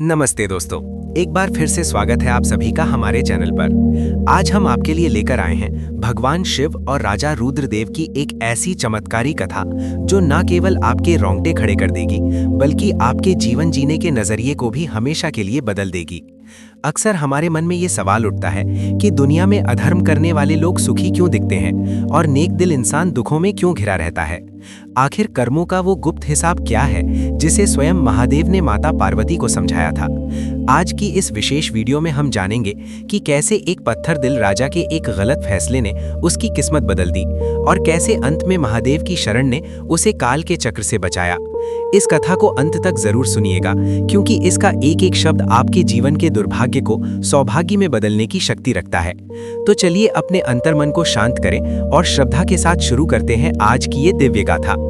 नमस्ते दोस्तों, एक बार फिर से स्वागत है आप सभी का हमारे चैनल पर। आज हम आपके लिए लेकर आए हैं भगवान शिव और राजा रुद्रदेव की एक ऐसी चमत्कारी कथा जो न केवल आपके रोंगटे खड़े कर देगी बल्कि आपके जीवन जीने के नजरिए को भी हमेशा के लिए बदल देगी। अक्सर हमारे मन में ये सवाल उठता है कि दुनिया में अधर्म करने वाले लोग सुखी क्यों दिखते हैं और नेक दिल इंसान दुखों में क्यों घिरा रहता है। आखिर कर्मों का वो गुप्त हिसाब क्या है जिसे स्वयं महादेव ने माता पार्वती को समझाया था। आज की इस विशेष वीडियो में हम जानेंगे कि कैसे एक पत्थर दिल राजा के एक गलत फैसले ने उसकी किस्मत बदल दी और कैसे अंत में महादेव की शरण ने उसे काल के चक्र से बचाया। इस कथा को अंत तक जरूर सुनिएगा क्योंकि इसका एक एक शब्द आपके जीवन के दुर्भाग्य को सौभाग्य में बदलने की शक्ति रखता है। तो चलिए अपने अंतर्मन को शांत करें और श्रद्धा के साथ शुरू करते हैं आज की ये दिव्य गाथा।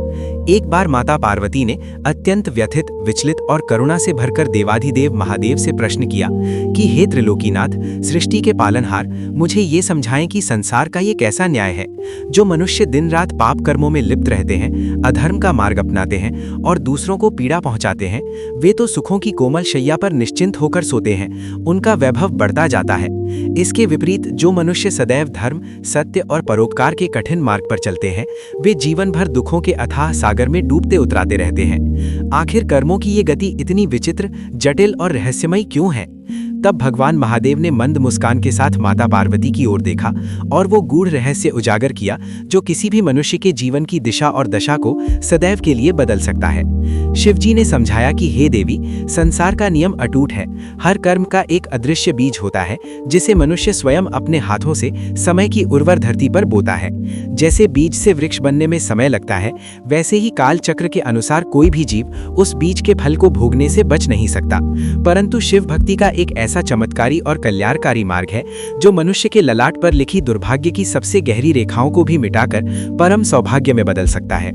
एक बार माता पार्वती ने अत्यंत व्यथित, विचलित और करुणा से भरकर देवाधिदेव महादेव से प्रश्न किया कि हे त्रिलोकीनाथ, सृष्टि के पालनहार, मुझे ये समझाएं कि संसार का ये कैसा न्याय है जो मनुष्य दिन रात पाप कर्मों में लिप्त रहते हैं, अधर्म का मार्ग अपनाते हैं और दूसरों को पीड़ा पहुंचाते हैं। वे तो सुखों की कोमल शैया पर निश्चिंत होकर सोते हैं, उनका वैभव बढ़ता जाता है। इसके विपरीत जो मनुष्य सदैव धर्म, सत्य और परोपकार के कठिन मार्ग पर चलते हैं, वे जीवन भर दुखों के अथाह सागर में डूबते उतराते रहते हैं। आखिर कर्मों की ये गति इतनी विचित्र, जटिल और रहस्यमयी क्यों है? तब भगवान महादेव ने मंद मुस्कान के साथ माता पार्वती की ओर देखा और वो गूढ़ रहस्य उजागर किया जो किसी भी मनुष्य के जीवन की दिशा और दशा को सदैव के लिए बदल सकता है। शिवजी ने समझाया कि हे देवी, संसार का नियम अटूट है। हर कर्म का एक अदृश्य बीज होता है जिसे मनुष्य स्वयं अपने हाथों से समय की उर्वर धरती पर बोता है। जैसे बीज से वृक्ष बनने में समय लगता है, वैसे ही काल चक्र के अनुसार कोई भी जीव उस बीज के फल को भोगने से बच नहीं सकता। परंतु शिव भक्ति का एक ऐसा चमत्कारी और कल्याणकारी मार्ग है जो मनुष्य के ललाट पर लिखी दुर्भाग्य की सबसे गहरी रेखाओं को भी मिटाकर परम सौभाग्य में बदल सकता है।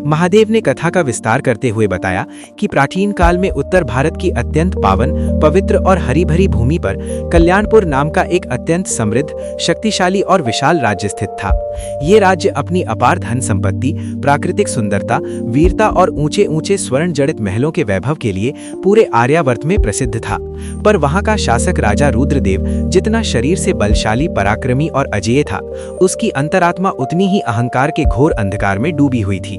महादेव ने कथा का विस्तार करते हुए बताया कि प्राचीन काल में उत्तर भारत की अत्यंत पावन, पवित्र और हरी भरी भूमि पर कल्याणपुर नाम का एक अत्यंत समृद्ध, शक्तिशाली और विशाल राज्य स्थित था। ये राज्य अपनी अपार धन संपत्ति, प्राकृतिक सुंदरता, वीरता और ऊंचे ऊंचे स्वर्ण जड़ित महलों के वैभव के लिए पूरे आर्यावर्त में प्रसिद्ध था। पर वहां का शासक राजा रुद्रदेव जितना शरीर से बलशाली, पराक्रमी और अजेय था, उसकी अंतरात्मा उतनी ही अहंकार के घोर अंधकार में डूबी हुई थी।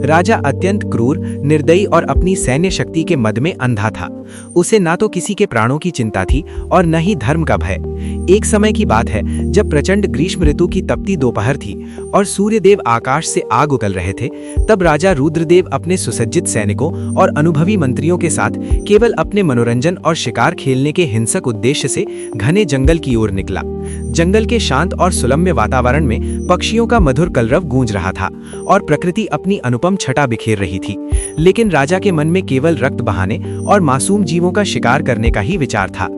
राजा अत्यंत क्रूर, निर्दयी और अपनी सैन्य शक्ति के मद में अंधा था। उसे ना तो किसी के प्राणों की चिंता थी और न ही धर्म का भय। एक समय की बात है जब प्रचंड ग्रीष्म ऋतु की तपती दोपहर थी और सूर्यदेव आकाश से आग उगल रहे थे। तब राजा रुद्रदेव अपने सुसज्जित सैनिकों और अनुभवी मंत्रियों के साथ केवल अपने मनोरंजन और शिकार खेलने के हिंसक उद्देश्य से घने जंगल की ओर निकला। जंगल के शांत और सुलम्य वातावरण में पक्षियों का मधुर कलरव गूंज रहा था और प्रकृति अपनी अनुपम छटा बिखेर रही थी। लेकिन राजा के मन में केवल रक्त बहाने और मासूम जीवों का शिकार करने का ही विचार था।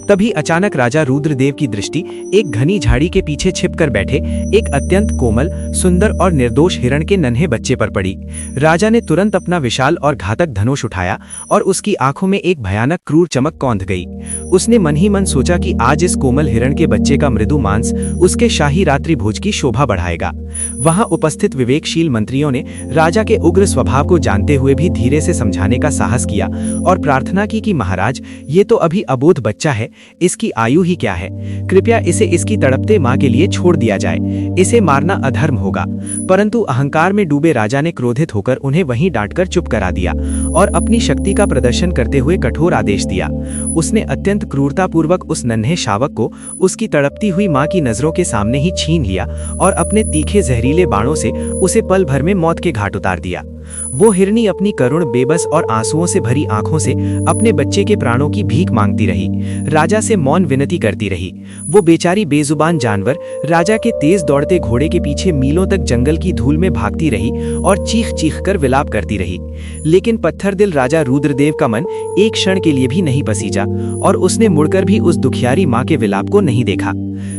तभी अचानक राजा रुद्रदेव की दृष्टि एक घनी झाड़ी के पीछे छिपकर बैठे एक अत्यंत कोमल, सुंदर और निर्दोष हिरण के नन्हे बच्चे पर पड़ी। राजा ने तुरंत अपना विशाल और घातक धनुष उठाया और उसकी आंखों में एक भयानक क्रूर चमक कौंध गई। उसने मन ही मन सोचा कि आज इस कोमल हिरण के बच्चे का मृदु मांस उसके शाही रात्रि भोज की शोभा बढ़ाएगा। वहां उपस्थित विवेकशील मंत्रियों ने राजा के उग्र स्वभाव को जानते हुए भी धीरे से समझाने का साहस किया और प्रार्थना की कि महाराज, ये तो अभी अबोध बच्चा है, इसकी आयु ही क्या है, कृपया इसे इसकी तड़पते मां के लिए छोड़ दिया जाए, इसे मारना अधर्म होगा। परंतु अहंकार में डूबे राजा ने क्रोधित होकर उन्हें वहीं डांटकर चुप करा दिया और अपनी शक्ति का प्रदर्शन करते हुए कठोर आदेश दिया। उसने अत्यंत क्रूरतापूर्वक उस नन्हे शावक को उसकी तड़पती हुई मां की नजरों के सामने ही छीन लिया और अपने तीखे जहरीले बाणों से उसे पल भर में मौत के घाट उतार दिया। वो हिरनी अपनी करुण, बेबस और आंसुओं से भरी आंखों से अपने बच्चे के प्राणों की भीख मांगती रही, राजा से मौन विनती करती रही। वो बेचारी बेजुबान जानवर राजा के तेज दौड़ते घोड़े के पीछे मीलों तक जंगल की धूल में भागती रही और चीख चीख कर विलाप करती रही। लेकिन पत्थर दिल राजा रुद्रदेव का मन एक क्षण के लिए भी नहीं पसीजा और उसने मुड़कर भी उस दुखियारी मां के विलाप को नहीं देखा।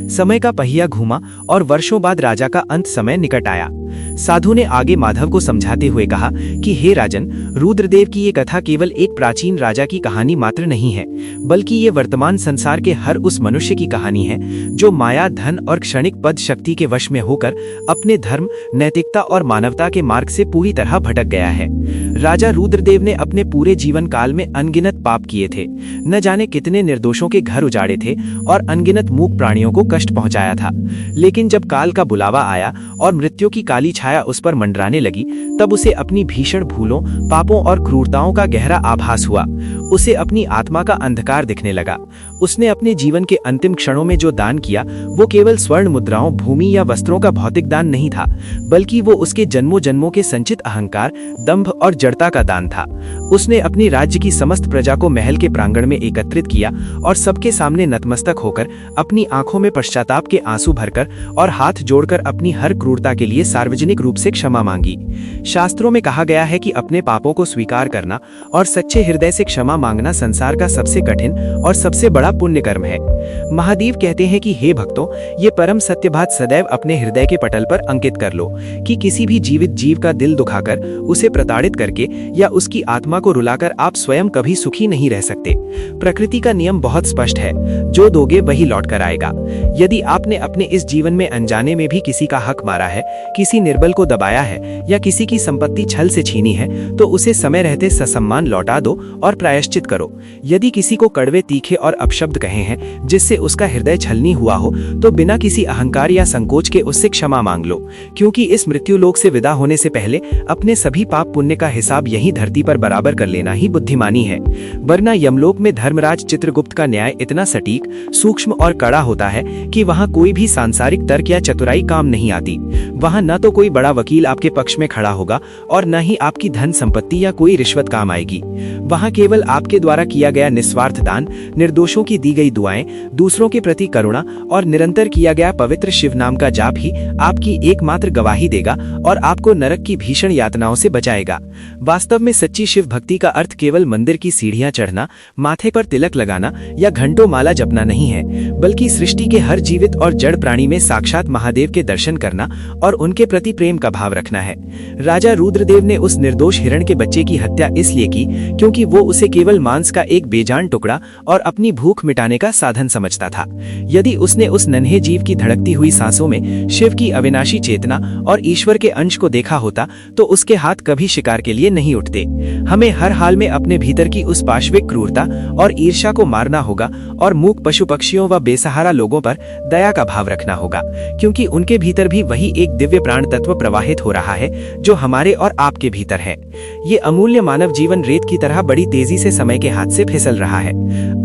समय का पहिया घूमा और वर्षों बाद राजा का अंत समय निकट आया। साधु ने आगे माधव को समझाते हुए कहा कि हे राजन, रुद्रदेव की ये कथा केवल एक प्राचीन राजा की कहानी मात्र नहीं है, बल्कि ये वर्तमान संसार के हर उस मनुष्य की कहानी है जो माया, धन और क्षणिक पद शक्ति के वश में होकर अपने धर्म, नैतिकता और मानवता के मार्ग से पूरी तरह भटक गया है। राजा रुद्रदेव ने अपने पूरे जीवन काल में अनगिनत पाप किए थे, न जाने कितने निर्दोषों के घर उजाड़े थे और अनगिनत मूक प्राणियों को कष्ट पहुंचाया था। लेकिन जब काल का बुलावा आया और मृत्यु की काली छाया उस पर मंडराने लगी, तब उसे अपनी भीषण भूलों, पापों और क्रूरताओं का गहरा आभास हुआ। उसे अपनी आत्मा का अंधकार दिखने लगा। उसने अपने जीवन के अंतिम क्षणों में जो दान किया वो केवल स्वर्ण मुद्राओं, भूमि या वस्त्रों का भौतिक दान नहीं था, बल्कि वो उसके जन्मों जन्मों के संचित अहंकार, दंभ और जड़ता का दान था। उसने अपनी राज्य की समस्त प्रजा को महल के प्रांगण में एकत्रित किया और सबके सामने नतमस्तक होकर अपनी आंखों में पश्चाताप के आंसू भरकर और हाथ जोड़कर अपनी हर क्रूरता के लिए सार्वजनिक रूप से क्षमा मांगी। शास्त्रों में कहा गया है कि अपने पापों को स्वीकार करना और सच्चे हृदय से क्षमा मांगना संसार का सबसे कठिन और सबसे बड़ा पुण्य कर्म है। महादेव कहते हैं कि हे भक्तों, ये परम सत्य बात सदैव अपने हृदय के पटल पर अंकित कर लो कि किसी भी जीवित जीव का दिल दुखाकर, उसे प्रताड़ित करके या उसकी आत्मा को रुलाकर आप स्वयं कभी सुखी नहीं रह सकते। प्रकृति का नियम बहुत स्पष्ट है, जो दोगे वही लौट कर आएगा। यदि आपने अपने इस जीवन में अनजाने में भी किसी का हक मारा है, किसी निर्बल को दबाया है या किसी की संपत्ति छल से छीनी है, तो उसे समय रहते ससम्मान लौटा दो और प्रायश्चित करो। यदि किसी को कड़वे, तीखे और अपशब्द कहे हैं जिससे उसका हृदय छलनी हुआ हो, तो बिना किसी अहंकार या संकोच के उससे क्षमा मांग लो, क्योंकि इस मृत्यु लोक से विदा होने से पहले अपने सभी पाप पुण्य का हिसाब यही धरती पर बराबर कर लेना ही बुद्धिमानी है। वरना यमलोक में धर्मराज चित्रगुप्त का न्याय इतना सटीक, सूक्ष्म और कड़ा होता है कि वहां कोई भी सांसारिक तर्क या चतुराई काम नहीं आती। वहां न तो कोई बड़ा वकील आपके पक्ष में खड़ा होगा और न ही आपकी धन संपत्ति या कोई रिश्वत काम आएगी। वहां केवल आपके द्वारा किया गया निस्वार्थ दान, निर्दोषों की दी गई दुआएं, दूसरों के प्रति करुणा और निरंतर किया गया पवित्र शिव नाम का जाप ही आपकी एकमात्र गवाही देगा और आपको नरक की भीषण यातनाओं से बचाएगा। वास्तव में सच्ची शिव भक्ति का अर्थ केवल मंदिर की सीढ़ियां चढ़ना, माथे पर तिलक लगाना या घंटों माला जपना नहीं है, बल्कि सृष्टि के हर जीवित और जड़ प्राणी में साक्षात महादेव के दर्शन करना और उनके प्रति प्रेम का भाव रखना है। राजा रुद्रदेव ने उस निर्दोष हिरण के बच्चे की हत्या इसलिए की क्योंकि वो उसे केवल मांस का एक बेजान टुकड़ा और अपनी भूख मिटाने का साधन समझता था। यदि उसने उस नन्हे जीव की धड़कती हुई सांसों में शिव की अविनाशी चेतना और ईश्वर के अंश को देखा होता, तो उसके हाथ कभी शिकार के लिए नहीं उठते। हमें हर हाल में अपने भीतर की उस पाशविक क्रूरता और ईर्ष्या को मारना होगा और मूक पशु पक्षियों व बेसहारा लोगों पर दया का भाव रखना होगा, क्योंकि उनके भीतर भी वही एक दिव्य प्राण तत्व प्रवाहित हो रहा है जो हमारे और आपके भीतर है। ये अमूल्य मानव जीवन रेत की तरह बड़ी तेजी से समय के हाथ से फिसल रहा है।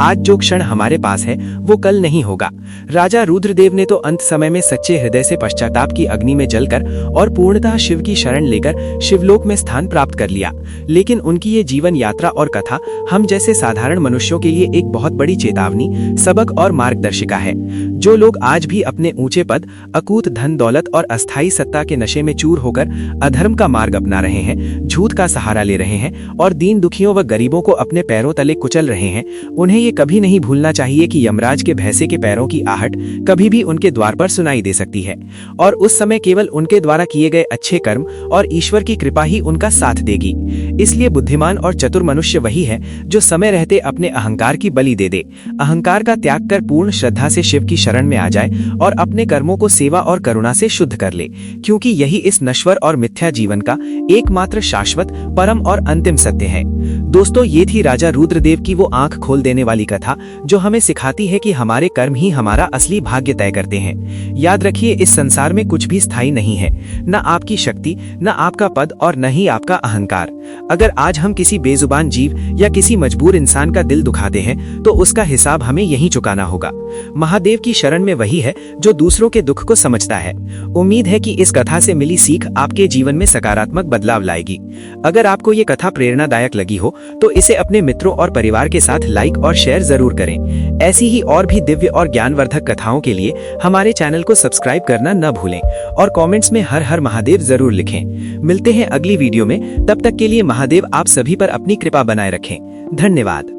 आज जो क्षण हमारे पास है वो कल नहीं होगा। राजा रुद्रदेव ने तो अंत समय में सच्चे हृदय से पश्चाताप की अग्नि में जलकर और पूर्णतः शिव की शरण लेकर शिवलोक में स्थान प्राप्त कर लिया। लेकिन उनकी ये जीवन यात्रा और कथा हम जैसे साधारण मनुष्यों के लिए एक बहुत बड़ी चेतावनी, सबक और मार्गदर्शिका है। जो लोग आज भी अपने ऊंचे पद, अकूत धन दौलत और अस्थायी सत्ता के नशे में चूर होकर अधर्म का मार्ग अपना रहे हैं, झूठ का सहारा ले रहे हैं और दीन दुखियों व गरीबों को अपने पैरों तले कुचल रहे हैं, उन्हें ये कभी नहीं भूलना चाहिए कि यमराज के भैंसे के पैरों की आहट कभी भी उनके द्वार पर सुनाई दे सकती है और उस समय केवल उनके द्वारा किए गए अच्छे कर्म और ईश्वर की कृपा ही उनका साथ देगी। इसलिए बुद्धिमान और चतुर मनुष्य वही है जो समय रहते अपने अहंकार की बलि दे दे, अहंकार का त्याग कर पूर्ण श्रद्धा से शिव की शरण में आ जाए और अपने कर्मों को सेवा और करुणा से शुद्ध कर ले, क्योंकि यही इस नश्वर और मिथ्या जीवन का एकमात्र शाश्वत, परम और अंतिम सत्य है। दोस्तों, ये थी राजा रुद्रदेव की वो आंख खोल देने वाली कथा जो हमें सिखाती है कि हमारे कर्म ही हमारा असली भाग्य तय करते हैं। याद रखिए, इस संसार में कुछ भी स्थायी नहीं है, न आपकी शक्ति, न आपका पद और न ही आपका अहंकार। अगर आज हम किसी बेजुबान जीव या किसी मजबूर इंसान का दिल दुखाते हैं तो उसका हिसाब हमें यहीं चुकाना होगा। महादेव की शरण में वही है जो दूसरों के दुख को समझता है। उम्मीद है कि इस कथा से मिली सीख आपके जीवन में सकारात्मक बदलाव लाएगी। अगर आपको ये कथा प्रेरणादायक लगी हो तो इसे अपने मित्रों और परिवार के साथ लाइक और शेयर जरूर करें। ऐसी ही और भी दिव्य और ज्ञानवर्धक कथाओं के लिए हमारे चैनल को सब्सक्राइब करना न भूलें और कमेंट्स में हर हर महादेव जरूर लिखें। मिलते हैं अगली वीडियो में, तब तक के लिए महादेव आप सभी पर अपनी कृपा बनाए रखें। धन्यवाद।